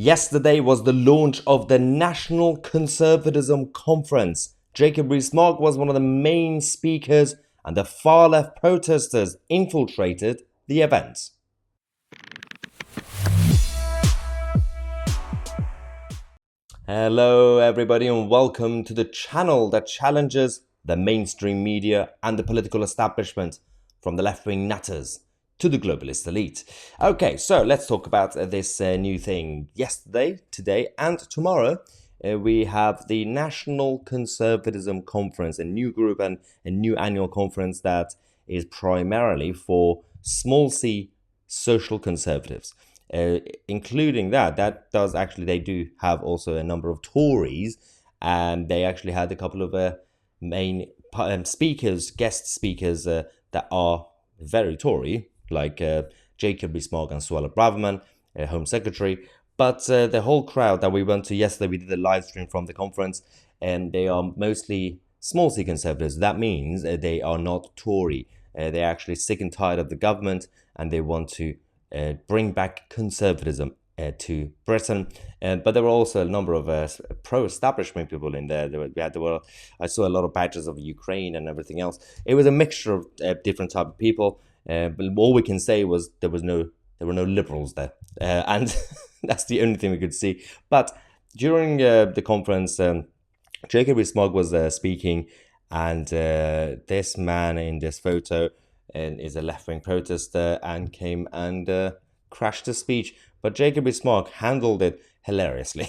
Yesterday was the launch of the National Conservatism Conference. Jacob Rees-Mogg was one of the main speakers, and the far-left protesters infiltrated the event. Hello everybody and welcome to the channel that challenges the mainstream media and the political establishment, from the left-wing natters to the globalist elite. Okay, so let's talk about this new thing. Yesterday, today and tomorrow we have the National Conservatism Conference, a new group and a new annual conference that is primarily for small c social conservatives. Including that does actually, they do have also a number of Tories, and they actually had a couple of main speakers, guest speakers that are very Tory, like Jacob Rees-Mogg and Suella Braverman, Home Secretary. But the whole crowd that we went to yesterday, we did a live stream from the conference, and they are mostly small c conservatives. That means they are not Tory. They're actually sick and tired of the government, and they want to bring back conservatism to Britain. But there were also a number of pro-establishment people in there. I saw a lot of badges of Ukraine and everything else. It was a mixture of different type of people. But all we can say was there were no liberals there, and that's the only thing we could see. But during the conference, Jacob Rees-Mogg was speaking, and this man in this photo is a left-wing protester and came and crashed the speech. But Jacob Rees-Mogg handled it hilariously.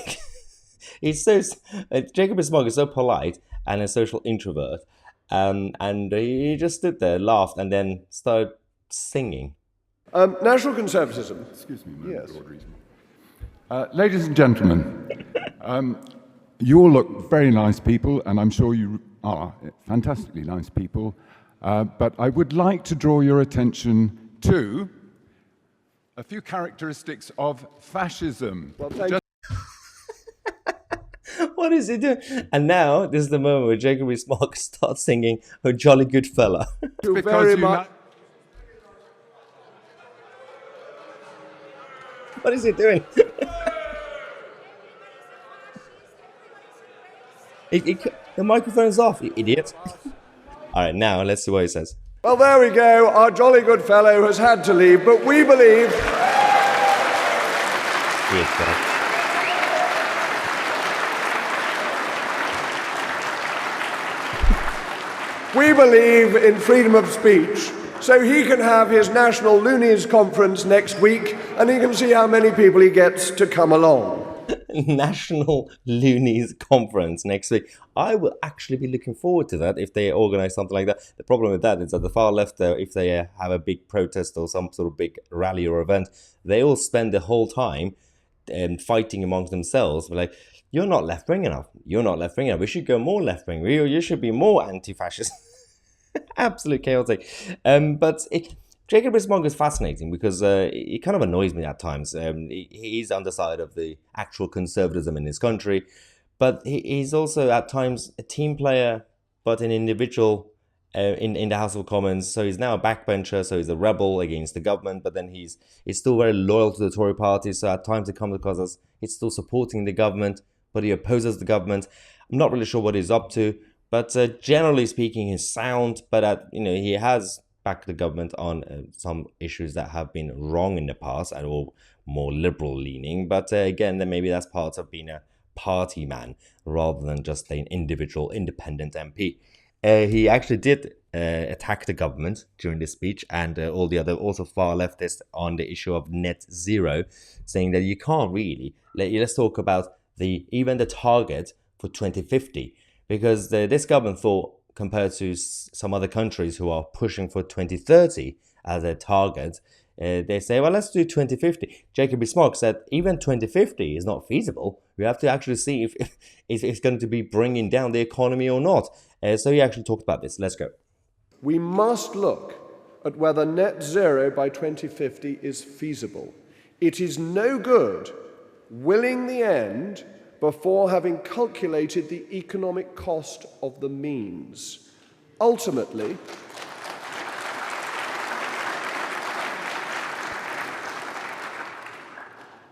Jacob Rees-Mogg is so polite and a social introvert, and he just stood there, laughed, and then started singing. National conservatism. Excuse me, Yes. Lord Rees-Mogg. Ladies and gentlemen, you all look very nice people, and I'm sure you are fantastically nice people. But I would like to draw your attention to a few characteristics of fascism. Well, thank you. What is he doing? And now, this is the moment where Jacob Rees-Mogg starts singing "A Jolly Good Fella." You very much. What is he doing? The microphone's off, you idiot. All right, now let's see what he says. Well, there we go. Our jolly good fellow has had to leave, but we believe. We believe in freedom of speech, so he can have his National Loonies Conference next week, and he can see how many people he gets to come along. National Loonies Conference next week. I will actually be looking forward to that if they organize something like that. The problem with that is that the far left, if they have a big protest or some sort of big rally or event, they all spend the whole time fighting amongst themselves. Like, you're not left-wing enough. You're not left-wing enough. We should go more left-wing. You should be more anti-fascist. Absolute chaotic. Jacob Rees-Mogg is fascinating because he kind of annoys me at times. He's on the side of the actual conservatism in his country, but he's also at times a team player, but an individual in the House of Commons. So he's now a backbencher, so he's a rebel against the government, but then he's still very loyal to the Tory party. So at times it comes across as he's still supporting the government, but he opposes the government. I'm not really sure what he's up to, but generally speaking, he's sound. But he has backed the government on some issues that have been wrong in the past and all more liberal leaning. But again, then maybe that's part of being a party man rather than just an individual independent MP. He actually did attack the government during this speech and all the other also far leftists on the issue of net zero, saying that you can't really let's talk about even the target for 2050, because this government thought, compared to some other countries who are pushing for 2030 as a target, they say, well, let's do 2050. Jacob Rees-Mogg said even 2050 is not feasible. We have to actually see if it's going to be bringing down the economy or not. So he actually talked about this. Let's go. We must look at whether net zero by 2050 is feasible. It is no good willing the end before having calculated the economic cost of the means. Ultimately,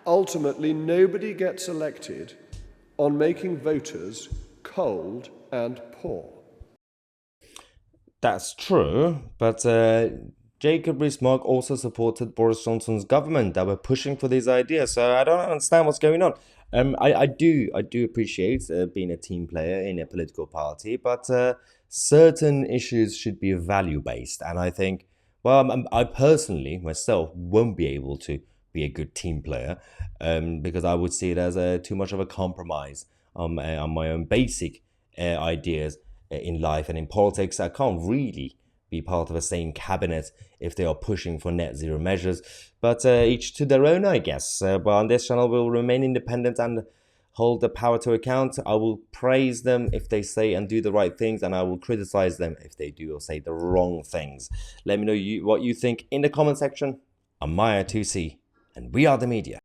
ultimately nobody gets elected on making voters cold and poor. That's true, but Jacob Rees-Mogg also supported Boris Johnson's government that were pushing for these ideas. So I don't understand what's going on. I do appreciate being a team player in a political party, but certain issues should be value based, and I think, well, I personally myself won't be able to be a good team player, because I would see it as too much of a compromise on my own basic ideas in life and in politics. I can't really be part of the same cabinet if they are pushing for net zero measures. But each to their own, I guess. But on this channel, we'll remain independent and hold the power to account. I will praise them if they say and do the right things, and I will criticize them if they do or say the wrong things. Let me know what you think in the comment section. I'm Mahyar Tousi, and we are the media.